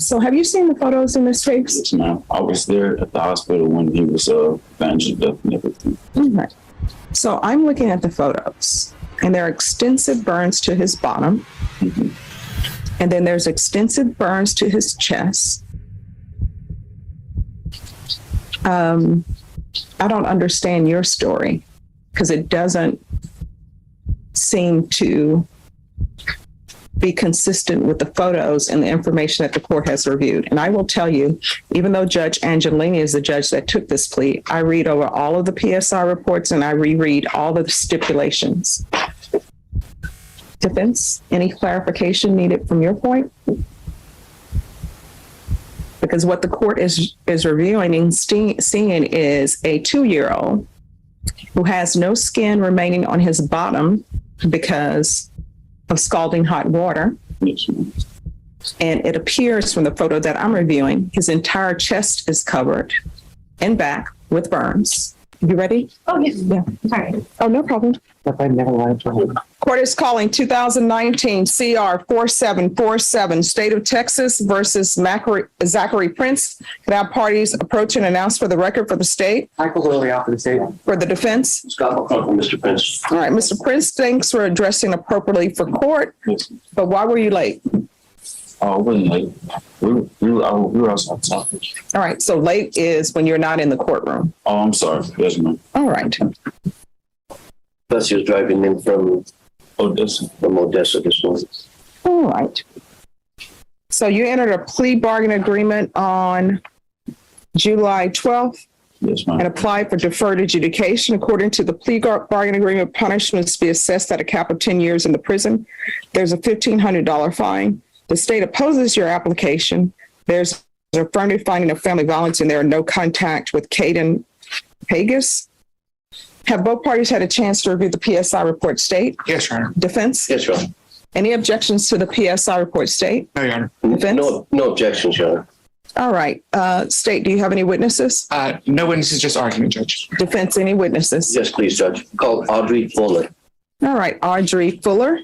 So have you seen the photos in this case? Yes, ma'am. I was there at the hospital when he was found to death and everything. Okay. So I'm looking at the photos, and there are extensive burns to his bottom. And then there's extensive burns to his chest. I don't understand your story because it doesn't seem to be consistent with the photos and the information that the court has reviewed. And I will tell you, even though Judge Angelini is the judge that took this plea, I read over all of the PSR reports and I reread all of the stipulations. Defense, any clarification needed from your point? Because what the court is reviewing and seeing is a 2-year-old who has no skin remaining on his bottom because of scalding hot water. Yes, ma'am. And it appears from the photo that I'm reviewing, his entire chest is covered and back with burns. You ready? Oh, yes. Yeah. Sorry. Oh, no problem. Court is calling 2019 CR 4747, State of Texas versus Zachary Prince. Can our parties approach and announce for the record for the state? Michael Lilly out for the state. For the defense? Scott McCall from Mr. Prince. All right, Mr. Prince, thanks for addressing appropriately for court, Yes, ma'am. but why were you late? Oh, it wasn't late. We were outside talking. All right, so late is when you're not in the courtroom. Oh, I'm sorry. Yes, ma'am. All right. Plus, he was driving in from Odessa. this morning. All right. So you entered a plea bargain agreement on July 12th Yes, ma'am. and applied for deferred adjudication. According to the plea bargain agreement, punishments be assessed at a cap of 10 years in the prison. There's a $1,500 fine. The state opposes your application. There's an affirmative finding of family violence and there are no contact with Caden Haggis. Have both parties had a chance to review the PSI report state? Yes, Your Honor. Defense? Yes, Your Honor. Any objections to the PSI report state? No, Your Honor. Defense? No objections, Your Honor. All right. State, do you have any witnesses? No witnesses, just argument, Judge. Defense, any witnesses? Yes, please, Judge. Call Audrey Fuller. All right. Audrey Fuller.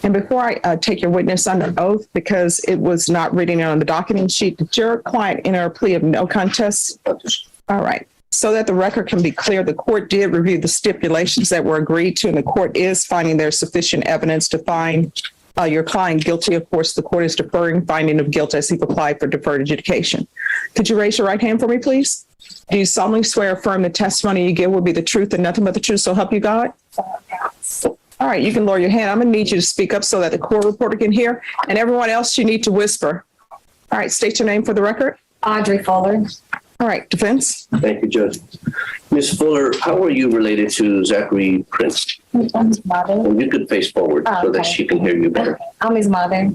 And before I take your witness under oath, because it was not written on the docketing sheet, did your client enter a plea of no contest? All right. So that the record can be clear, the court did review the stipulations that were agreed to, and the court is finding there's sufficient evidence to find your client guilty. Of course, the court is deferring finding of guilt as he applied for deferred adjudication. Could you raise your right hand for me, please? Do you solemnly swear or affirm the testimony you give will be the truth and nothing but the truth, so help you God? All right, you can lower your hand. I'm going to need you to speak up so that the court reporter can hear, and everyone else, you need to whisper. All right, state your name for the record. Audrey Fuller. All right, defense. Thank you, Judge. Ms. Fuller, how are you related to Zachary Prince? I'm his mother. And you could face forward so that Okay. she can hear you better. I'm his mother.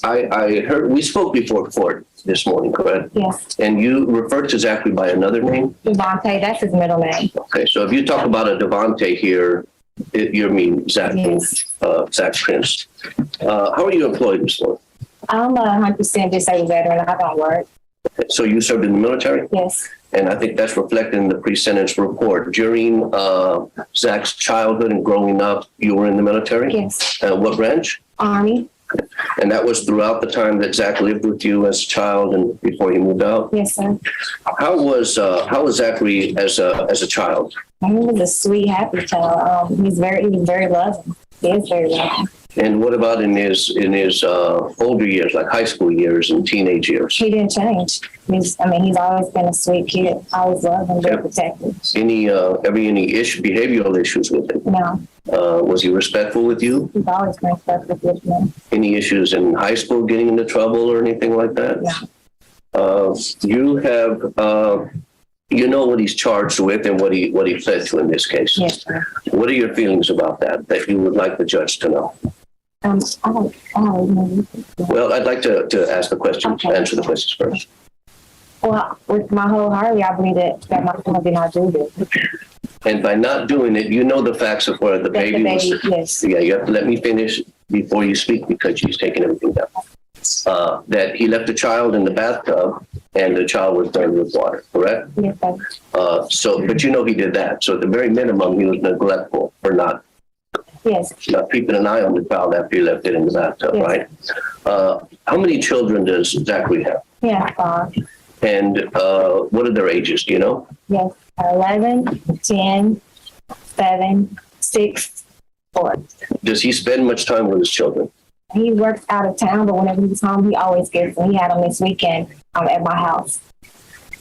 I heard, we spoke before court this morning, correct? Yes. And you referred to Zachary by another name? Devontae, that's his middle name. Okay, so if you talk about a Devontae here, you mean Zach, Yes. Zach Prince. How are you employed, Ms. Fuller? I'm a 100% disabled veteran. I don't work. So you served in the military? Yes. And I think that's reflected in the pre-sentence report. During Zach's childhood and growing up, you were in the military? Yes. What branch? Army. And that was throughout the time that Zach lived with you as a child and before he moved out? Yes, sir. How was Zachary as a child? He was a sweet, happy child. He was very loving. He is very loving. And what about in his older years, like high school years and teenage years? He didn't change. He's always been a sweet kid. Always loved and very protective. Any behavioral issues with him? No, Was he respectful with you? he's always been respectful with me. Any issues in high school getting into trouble or anything like that? No. You have, you know what he's charged with and what he pled to in this case. Yes, sir. What are your feelings about that you would like the judge to know? I don't know. Well, I'd like to ask the questions, Okay. answer the questions first. Well, with my whole heart, I believe that my son did not do this. And by not doing it, you know the facts of where the That the baby was. baby, yes. Yeah, you have to let me finish before you speak because she's taking everything down. That he left the child in the bathtub and the child was burned with water, correct? Yes, sir. But you know he did that. So at the very minimum, he was neglectful for not Yes. keeping an eye on the child after he left it in the bathtub, Yes. right? How many children does Zachary have? Yeah. And what are their ages? Do you know? Yes. 11, 10, 7, 6, 4. Does he spend much time with his children? He works out of town, but whenever he's home, he always gets them. He had them this weekend at my house.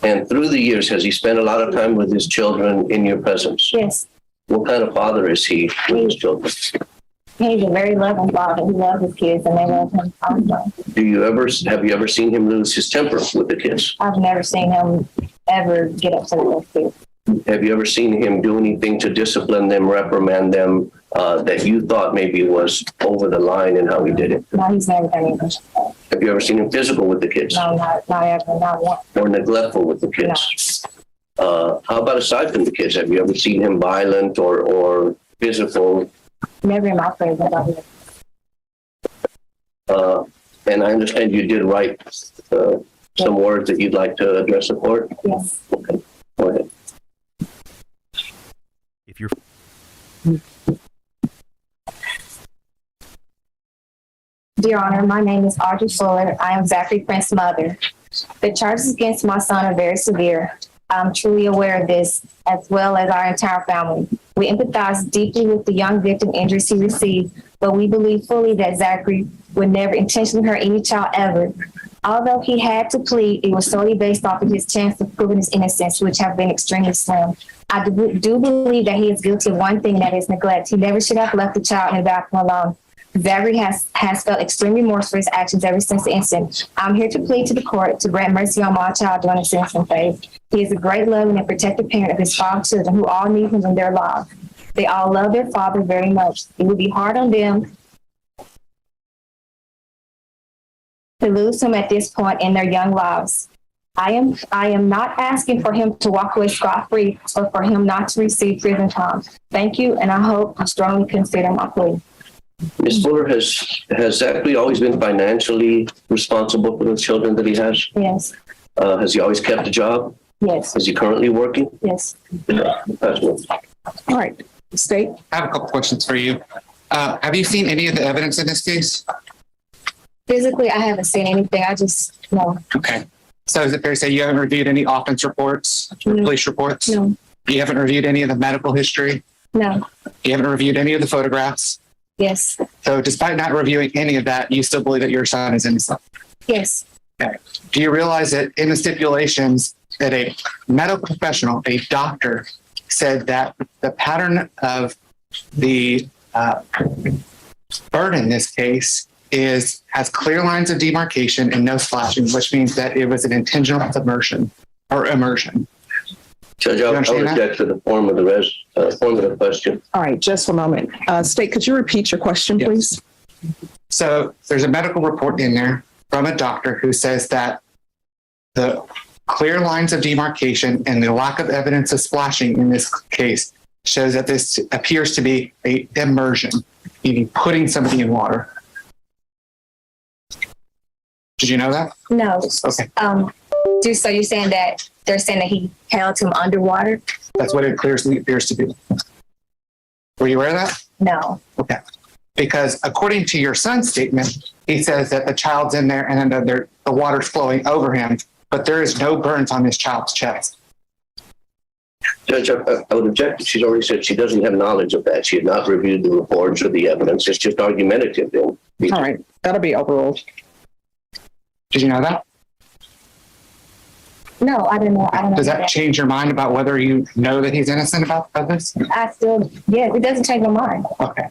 And through the years, has he spent a lot of time with his children in your presence? Yes. What kind of father is he with his children? He's a very loving father. He loves his kids and they love him also. Have you ever seen him lose his temper with the kids? I've never seen him ever get upset with kids. Have you ever seen him do anything to discipline them, reprimand them, that you thought maybe was over the line in how he did it? No, he's never done anything. Have you ever seen him physical with the kids? No, not ever, not once. Or neglectful with the kids? How about aside from the kids? Have you ever seen him violent or physical? Never in my presence. And I understand you did write some words that you'd like to address the court? Yes. Okay, go ahead. If you're Dear Honor, my name is Audrey Fuller. I am Zachary Prince's mother. The charges against my son are very severe. I'm truly aware of this, as well as our entire family. We empathize deeply with the young victim injuries he received, but we believe fully that Zachary would never intentionally hurt any child ever. Although he had to plead, it was solely based off of his chance of proving his innocence, which have been extremely slim. I do believe that he is guilty of one thing, that is neglect. He never should have left the child in the bathroom alone. Zachary has felt extreme remorse for his actions ever since the incident. I'm here to plead to the court to grant mercy on my child during the sentencing phase. He is a great, loving, and protective parent of his 5 children who all need him in their lives. They all love their father very much. It would be hard on them to lose him at this point in their young lives. I am not asking for him to walk away scot-free or for him not to receive prison time. Thank you, and I hope you strongly consider my plea. Ms. Fuller, has Zachary always been financially responsible for the children that he has? Yes. Has he always kept a job? Yes. Is he currently working? Yes. That's what. All right, State. I have a couple questions for you. Have you seen any of the evidence in this case? Physically, I haven't seen anything. I just know. Okay. So is it fair to say you haven't reviewed any offense reports, or No. police reports? No. You haven't reviewed any of the medical history? No. You haven't reviewed any of the photographs? Yes. So despite not reviewing any of that, you still believe that your son is innocent? Yes. Okay. Do you realize that in the stipulations that a medical professional, a doctor, said that the pattern of the burn in this case has clear lines of demarcation and no splashing, which means that it was an intentional submersion or immersion. Judge, I would object to the form of the question. All right, just a moment. State, could you repeat your question, Yes. please? So there's a medical report in there from a doctor who says that the clear lines of demarcation and the lack of evidence of splashing in this case shows that this appears to be a immersion, meaning putting somebody in water. Did you know that? No. Okay. So you're saying that they're saying that he held him underwater? That's what it clearly appears to be. Were you aware of that? No. Okay. Because according to your son's statement, he says that the child's in there and then the water's flowing over him, but there is no burns on this child's chest. Judge, I would object. She's already said she doesn't have knowledge of that. She had not reviewed the reports or the evidence. It's just argumentative. All right, that'll be overruled. Did you know that? No, I didn't know. I don't know. Does that change your mind about whether you know that he's innocent about this? Yeah, it doesn't change my mind. Okay.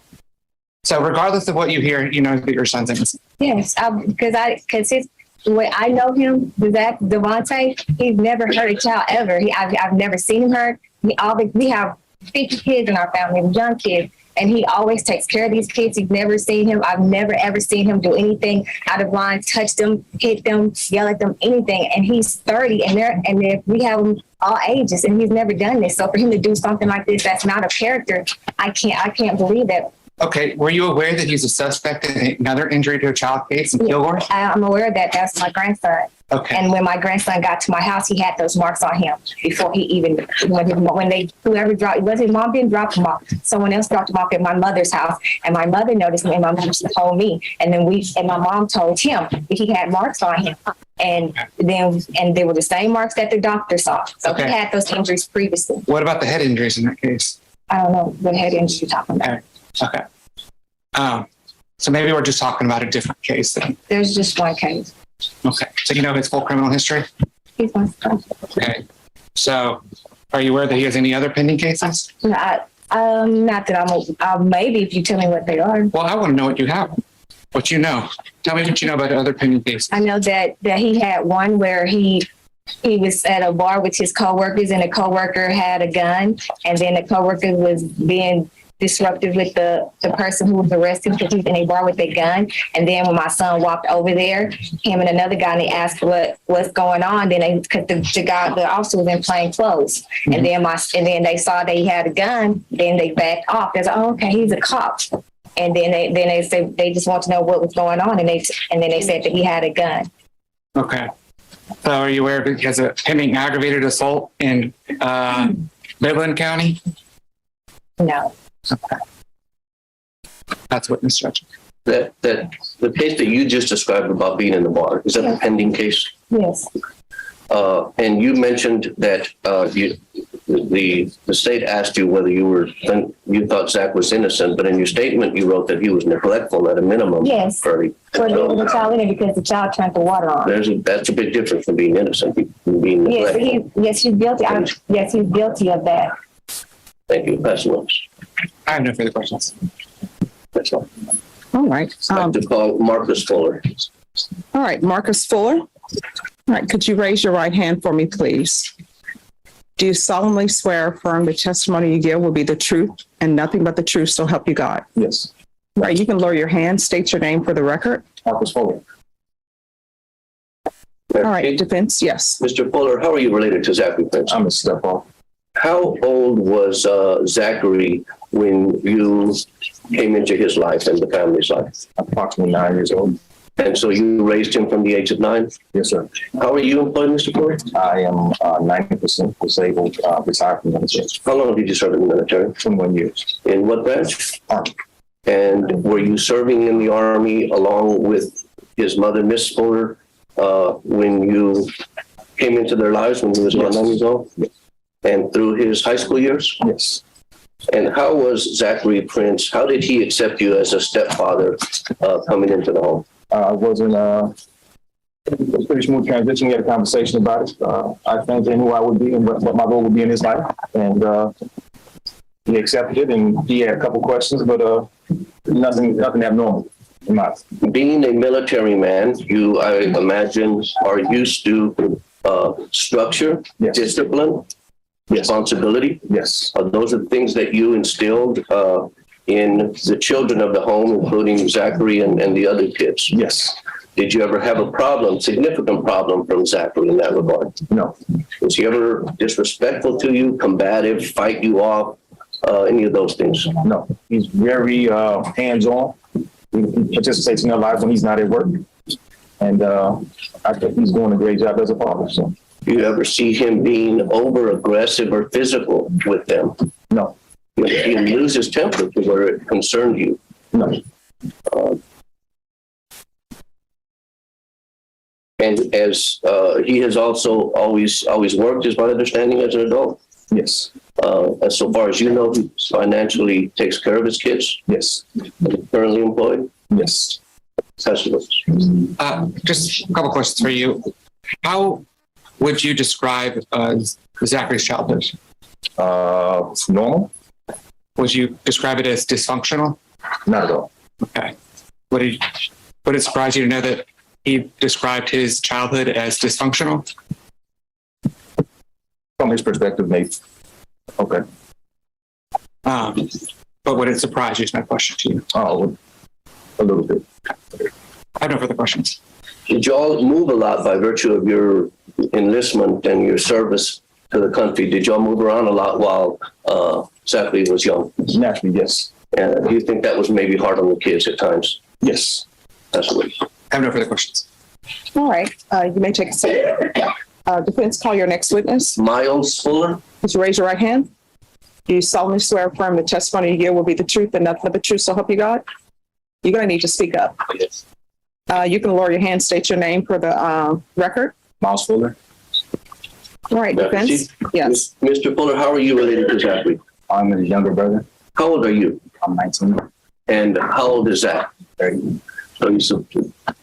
So regardless of what you hear, you know that your son's innocent. Yes, because the way I know him, Devontae, he's never hurt a child ever. I've never seen him hurt. We have 50 kids in our family, young kids, and he always takes care of these kids. He's never seen him. I've never ever seen him do anything out of line, touch them, hit them, yell at them, anything. And he's 30, and we have them all ages, and he's never done this. So for him to do something like this, that's not a character. I can't believe that. Okay. Were you aware that he's a suspect in another injury to a child case in Kilgore? I'm aware that that's my grandson. Okay. And when my grandson got to my house, he had those marks on him before he even, whoever dropped, it wasn't mom didn't drop him off. Someone else dropped him off at my mother's house. And my mother noticed me and my mother told me. And then my mom told him that he had marks on him. And they were the same marks that the doctor saw. So Okay. he had those injuries previously. What about the head injuries in that case? I don't know what head injury you're talking about. Okay. So maybe we're just talking about a different case then. There's just one case. Okay. So you know his full criminal history? He's my son. Okay. So are you aware that he has any other pending cases? Not that maybe if you tell me what they are. Well, I want to know what you have. What you know. Tell me what you know about the other pending cases. I know that he had one where he was at a bar with his coworkers and the coworker had a gun, and then the coworker was being disruptive with the person who was arrested because he was in a bar with a gun. And then when my son walked over there, him and another guy, and they asked what's going on. Then because the officer was in plain clothes, and then they saw that he had a gun. Then they backed off. They said, "Oh, okay, he's a cop." And then they said they just want to know what was going on, and then they said that he had a gun. Okay. So are you aware that he has a pending aggravated assault in Midland County? No. Okay. That's witness judge. That the case that you just described about being in the bar, is that a pending case? Yes. And you mentioned that the state asked you whether you thought Zach was innocent, but in your statement you wrote that he was neglectful at a minimum. Yes. For leaving the child in it because the child turned the water on. That's a big difference from being innocent, from being neglectful. Yes, he's guilty. Yes, he's guilty of that. Thank you. Pass the notes. I have no further questions. That's all. All right. I'd like to call Marcus Fuller. All right, Marcus Fuller. All right, could you raise your right hand for me, please? Do you solemnly swear or affirm the testimony you give will be the truth and nothing but the truth, so help you God? Yes, All right, you can lower your hand, state your name for the record. Marcus Fuller. All right, defense, yes. Mr. Fuller, how are you related to Zachary Prince? I'm a stepfather. How old was Zachary when you came into his life and the family's life? Approximately 9 years old. And so you raised him from the age of 9? Yes, sir. How are you employed, Mr. Fuller? I am 90% disabled, retired from the military. How long did you serve in the military? 21 years. In what branch? Army. And were you serving in the Army along with his mother, Miss Fuller, when you came into their lives when he was about 9 years old? Yes. And through his high school years? Yes. And how was Zachary Prince, how did he accept you as a stepfather coming into the home? It was a pretty smooth transition. We had a conversation about it. I thanked him who I would be and what my role would be in his life. And he accepted it, and he had a couple questions, but nothing abnormal in my life. Being a military man, you, I imagine, are used to structure, Yes. discipline, responsibility. Yes. Those are the things that you instilled in the children of the home, including Zachary and the other kids. Yes. Did you ever have a problem, significant problem from Zachary in that regard? No. Was he ever disrespectful to you, combative, fight you off, any of those things? No. He's very hands-on. He participates in their lives when he's not at work. And I think he's doing a great job as a father. So. Do you ever see him being over aggressive or physical with them? No. Did he lose his temper to where it concerned you? No. And as he has also always worked, is my understanding, as an adult. Yes. As so far as you know, he financially takes care of his kids. Yes. Currently employed. Yes. Just Just a couple questions for you. How would you describe Zachary's childhood? Normal? Would you describe it as dysfunctional? Not at all. Okay. Would it surprise you to know that he described his childhood as dysfunctional? From his perspective, maybe. Okay. But would it surprise you is my question to you. Oh, a little bit. I have no further questions. Did you all move a lot by virtue of your enlistment and your service to the country? Did y'all move around a lot while Zachary was young? Naturally, yes. And do you think that was maybe hard on the kids at times? Yes. Absolutely. I have no further questions. All right, you may take a seat. Defense, call your next witness. Miles Fuller. Would you raise your right hand? Do you solemnly swear or affirm the testimony you give will be the truth and nothing but the truth, so help you God? You're going to need to speak up. Yes. You can lower your hand, state your name for the record. Miles Fuller. All right, defense? Yes. Mr. Fuller, how are you related to Zachary? I'm his younger brother. How old are you? I'm 19. And how old is Zach? 30. So he's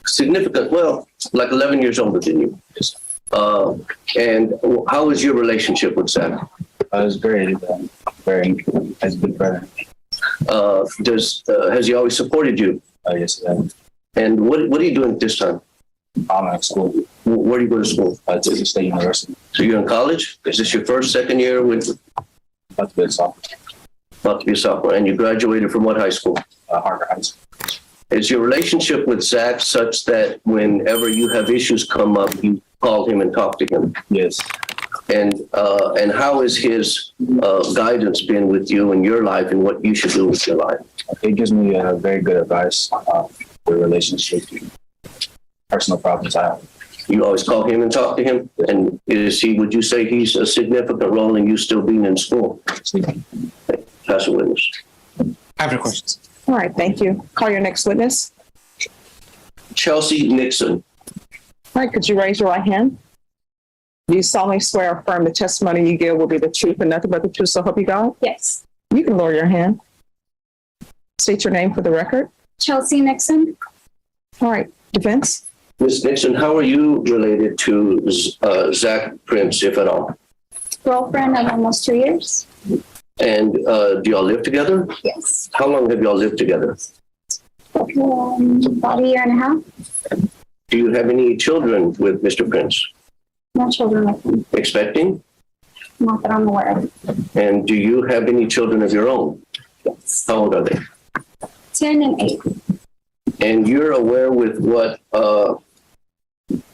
significant, well, like 11 years older than you. And how is your relationship with Zach? It's great. Very, as a good brother. Has he always supported you? Yes, And what are you doing at this time? I'm at school. Where do you go to school? To the State University. So you're in college? Is this your first, second year with About to be a sophomore. about to be a sophomore? And you graduated from what high school? Harvard High School. Is your relationship with Zach such that whenever you have issues come up, you call him and talk to him? Yes. And how has his guidance been with you in your life and what you should do with your life? He gives me very good advice for relationship, personal problems I have. You always call him and talk to him? And would you say he's a significant role in you still being in school? Pass a witness. I have no questions. All right, thank you. Call your next witness. Chelsea Nixon. All right, could you raise your right hand? Do you solemnly swear or affirm the testimony you give will be the truth and nothing but the truth, so help you God? Yes. You can lower your hand. State your name for the record. Chelsea Nixon. All right, defense? Ms. Nixon, how are you related to Zach Prince, if at all? Girlfriend of almost 2 years. And do y'all live together? Yes. How long have y'all lived together? About a year and a half. Do you have any children with Mr. Prince? No children with him. Expecting? Not that I'm aware of. And do you have any children of your own? Yes. How old are they? 10 and 8. And you're aware with what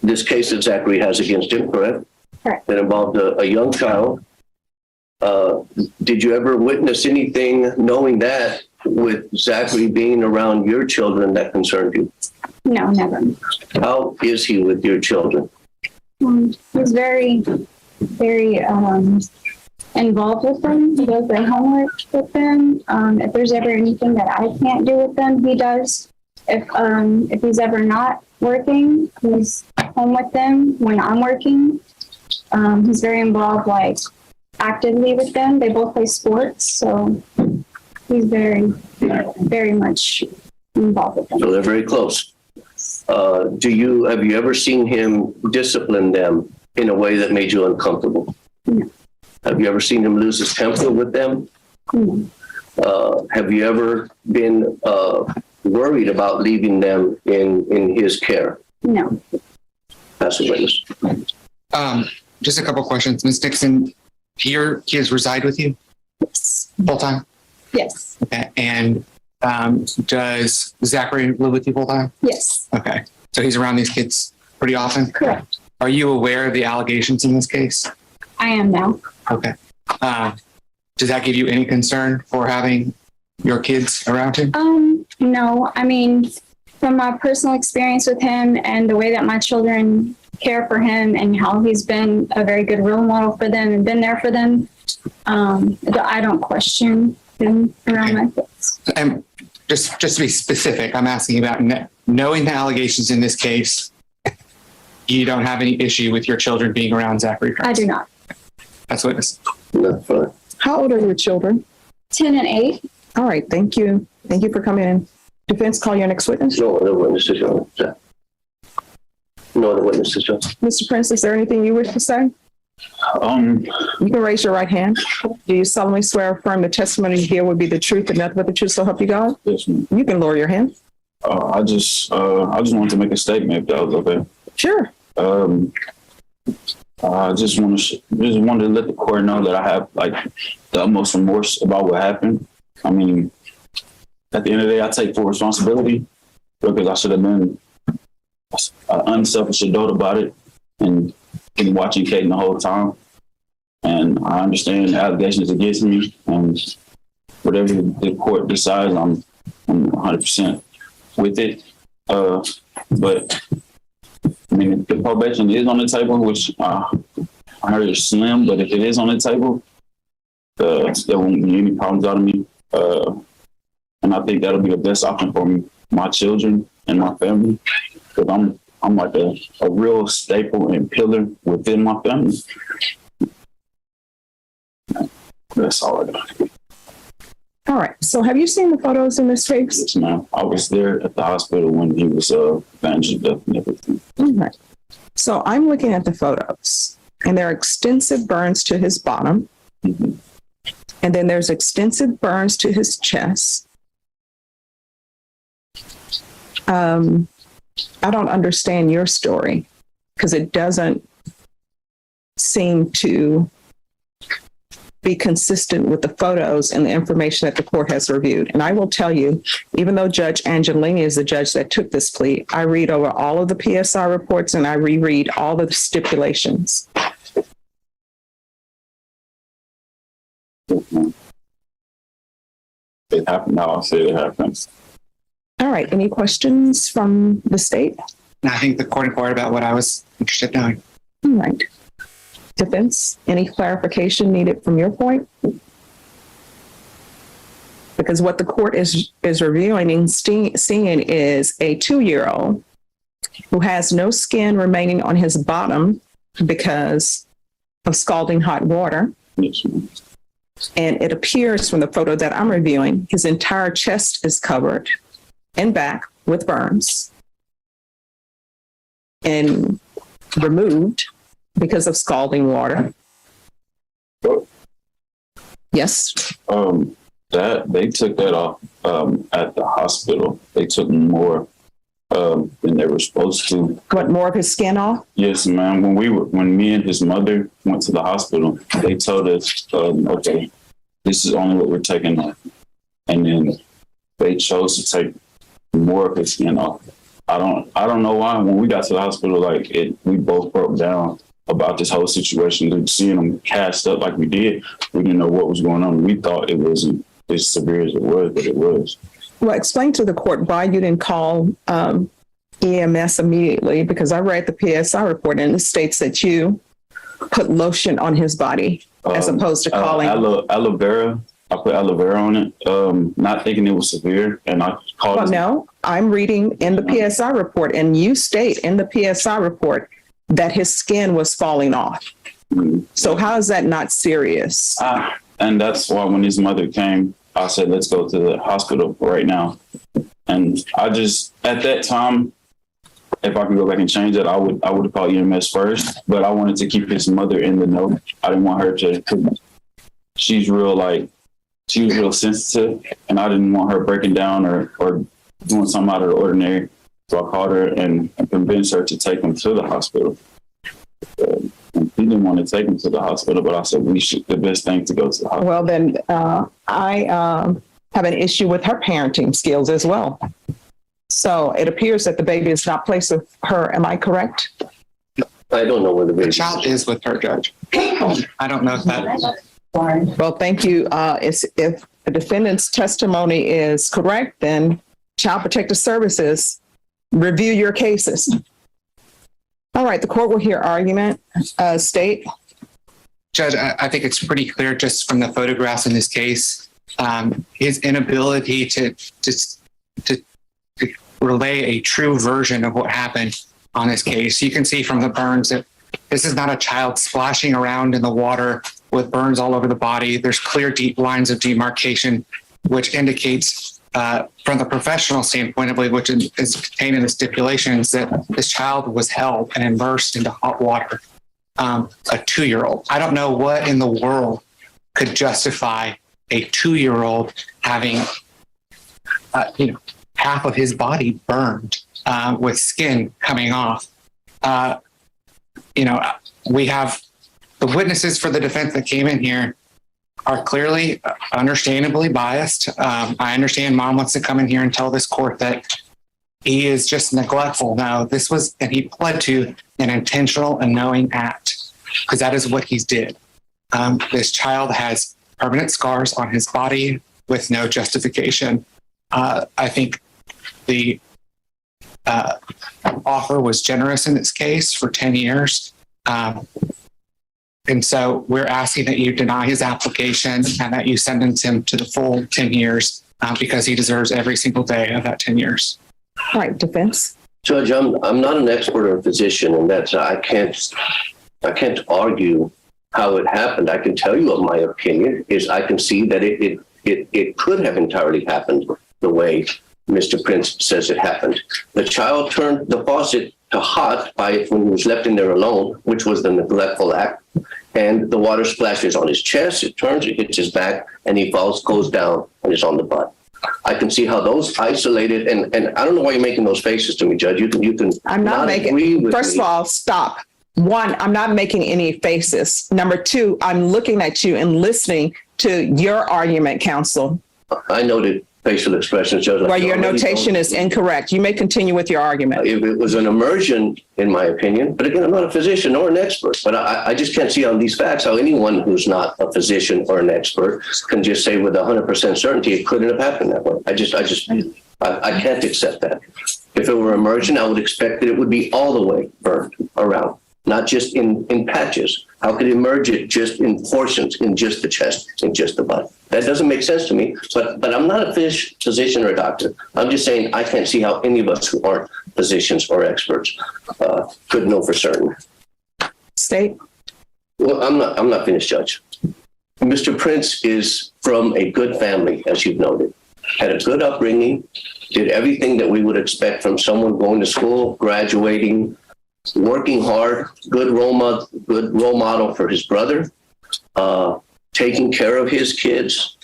this case that Zachary has against him, correct? Correct. That involved a young child. Did you ever witness anything knowing that with Zachary being around your children that concerned you? No, never. How is he with your children? He's very, very involved with them. He does their homework with them. If there's ever anything that I can't do with them, he does. If he's ever not working, he's home with them when I'm working. He's very involved, like actively with them. They both play sports, so he's very, very much involved with them. So they're very close. Have you ever seen him discipline them in a way that made you uncomfortable? No. Have you ever seen him lose his temper with them? No. Have you ever been worried about leaving them in his care? No. Pass the witness. Just a couple questions. Ms. Nixon, your kids reside with you Yes. full time? Yes. Okay. And does Zachary live with you full time? Yes. Okay. So he's around these kids pretty often? Correct. Are you aware of the allegations in this case? I am now. Okay. Does that give you any concern for having your kids around him? No. I mean, from my personal experience with him and the way that my children care for him and how he's been a very good role model for them and been there for them, I don't question him around my kids. And just to be specific, I'm asking about knowing the allegations in this case. You don't have any issue with your children being around Zachary Prince? I do not. That's witness. That's fine. How old are your children? 10 and 8. All right, thank you. Thank you for coming in. Defense, call your next witness. No other witnesses, Your Honor. No other witnesses, Your Honor. Mr. Prince, is there anything you wish to say? You can raise your right hand. Do you solemnly swear or affirm the testimony you give will be the truth and nothing but the truth, so help you God? Yes, ma'am. You can lower your hand. I just wanted to make a statement if that was okay. Sure. I just wanted to let the court know that I have like the utmost remorse about what happened. I mean, at the end of the day, I take full responsibility because I should have been an unselfish adult about it and been watching Kaden the whole time. And I understand the allegations against me, and whatever the court decides, I'm 100% with it. But I mean, if the probation is on the table, which I heard is slim, but if it is on the table, there won't be any problems out of me. And I think that'll be the best option for me, my children and my family, because I'm like a real staple and pillar within my family. That's all I got. All right. So have you seen the photos in this case? Yes, ma'am. I was there at the hospital when he was found to death and everything. All right. So I'm looking at the photos, and there are extensive burns to his bottom. Mhm. And then there's extensive burns to his chest. I don't understand your story because it doesn't seem to be consistent with the photos and the information that the court has reviewed. And I will tell you, even though Judge Angelini is the judge that took this plea, I read over all of the PSI reports and I reread all of the stipulations. Mhm. It happened. Now I'll say it happens. All right. Any questions from the state? And I think the court inquired about what I was interested in knowing. All right. Defense, any clarification needed from your point? Because what the court is reviewing and seeing is a 2-year-old who has no skin remaining on his bottom because of scalding hot water. Yes, ma'am. And it appears from the photo that I'm reviewing, his entire chest is covered and back with burns and removed because of scalding water. Yes. That they took that off at the hospital. They took more than they were supposed to. What, more of his skin off? Yes, ma'am. When me and his mother went to the hospital, they told us, okay, this is only what we're taking off. And then they chose to take more of his skin off. I don't know why. When we got to the hospital, we both broke down about this whole situation. Seeing him cast up like we did, we didn't know what was going on. We thought it wasn't as severe as it was, but it was. Well, explain to the court why you didn't call EMS immediately, because I read the PSI report and it states that you put lotion on his body as opposed to calling. Aloe vera. I put aloe vera on it, not thinking it was severe, and I called. Well, no, I'm reading in the PSI report, and you state in the PSI report that his skin was falling off. Mhm. So how is that not serious? And that's why when his mother came, I said, let's go to the hospital right now. And I just, at that time, if I could go back and change it, I would have called EMS first, but I wanted to keep his mother in the know. I didn't want her to, she was real sensitive, and I didn't want her breaking down or doing something out of the ordinary. So I called her and convinced her to take him to the hospital. And he didn't want to take him to the hospital, but I said the best thing to go to the hospital. Well, then I have an issue with her parenting skills as well. So it appears that the baby is not placed with her. Am I correct? I don't know where the The baby child is with her, Judge. I don't know if that. Well, thank you. If the defendant's testimony is correct, then Child Protective Services review your cases. All right, the court will hear argument. State. Judge, I think it's pretty clear just from the photographs in this case, his inability to relay a true version of what happened on this case. You can see from the burns that this is not a child splashing around in the water with burns all over the body. There's clear, deep lines of demarcation, which indicates from the professional standpoint, I believe, which is contained in the stipulations, that this child was held and immersed into hot water. A 2-year-old. I don't know what in the world could justify a 2-year-old having, half of his body burned with skin coming off. We have the witnesses for the defense that came in here are clearly, understandably biased. I understand mom wants to come in here and tell this court that he is just neglectful. No, and he pled to an intentional and knowing act, because that is what he did. This child has permanent scars on his body with no justification. I think the offer was generous in this case for 10 years. And so we're asking that you deny his application and that you sentence him to the full 10 years because he deserves every single day of that 10 years. All right, defense. Judge, I'm not an expert or physician, and that's I can't argue how it happened. I can tell you, of my opinion, is I can see that it could have entirely happened the way Mr. Prince says it happened. The child turned the faucet to hot when he was left in there alone, which was the neglectful act, and the water splashes on his chest. It turns, it hits his back, and he falls, goes down, and is on the butt. I can see how those isolated, and I don't know why you're making those faces to me, Judge. You can. I'm not agree making, with first me. of all, stop. One, I'm not making any faces. Number two, I'm looking at you and listening to your argument, counsel. I noted facial expressions, Judge. Well, your notation is incorrect. You may continue with your argument. It was an immersion, in my opinion. But again, I'm not a physician or an expert. But I just can't see on these facts how anyone who's not a physician or an expert can just say with 100% certainty it couldn't have happened that way. I can't accept that. If it were immersion, I would expect that it would be all the way burned around, not just in patches. How could it immerse it just in portions, in just the chest, in just the butt? That doesn't make sense to me, but I'm not a physician or a doctor. I'm just saying I can't see how any of us who aren't physicians or experts could know for certain. State. Well, I'm not finished, Judge. Mr. Prince is from a good family, as you've noted, had a good upbringing, did everything that we would expect from someone going to school, graduating, working hard, good role model for his brother, taking care of his kids.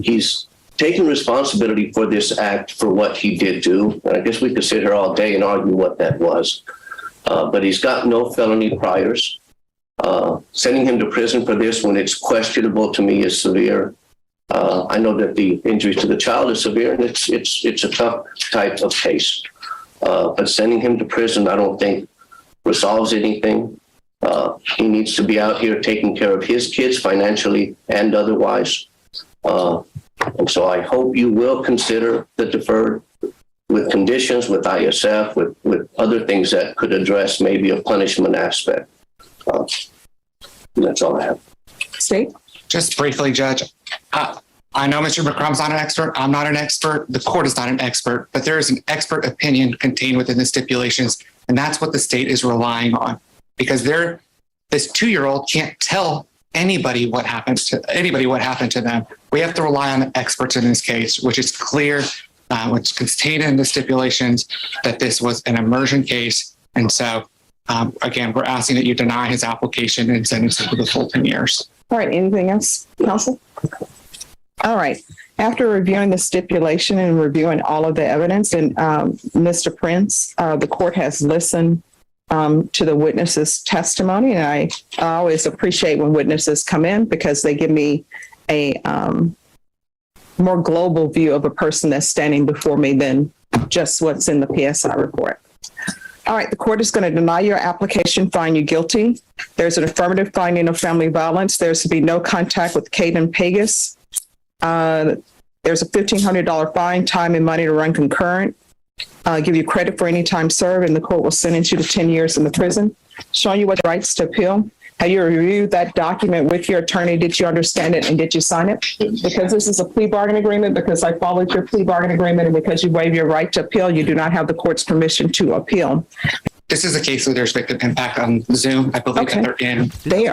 He's taken responsibility for this act, for what he did do. And I guess we could sit here all day and argue what that was. But he's got no felony priors. Sending him to prison for this when it's questionable to me is severe. I know that the injuries to the child is severe, and it's a tough type of case. But sending him to prison, I don't think resolves anything. He needs to be out here taking care of his kids financially and otherwise. And so I hope you will consider the deferred with conditions, with ISF, with other things that could address maybe a punishment aspect. That's all I have. State. Just briefly, Judge, I know Mr. McCrum's not an expert. I'm not an expert. The court is not an expert, but there is an expert opinion contained within the stipulations. And that's what the state is relying on, because this 2-year-old can't tell anybody what happened to them. We have to rely on the experts in this case, which is clear, which is contained in the stipulations that this was an immersion case. And so, again, we're asking that you deny his application and send him to the full 10 years. All right. Anything else, counsel? All right. After reviewing the stipulation and reviewing all of the evidence, and Mr. Prince, the court has listened to the witness's testimony. And I always appreciate when witnesses come in because they give me a more global view of a person that's standing before me than just what's in the PSI report. All right, the court is going to deny your application, find you guilty. There's an affirmative finding of family violence. There's to be no contact with Caden Pegas. There's a $1,500 fine, time and money to run concurrent. Give you credit for any time served, and the court will sentence you to 10 years in the prison. Showing you what rights to appeal. Have you reviewed that document with your attorney? Did you understand it and did you sign it? Because this is a plea bargain agreement, because I followed your plea bargain agreement, and because you waive your right to appeal, you do not have the court's permission to appeal. This is a case where there's victim impact on Zoom. I believe that they're in. They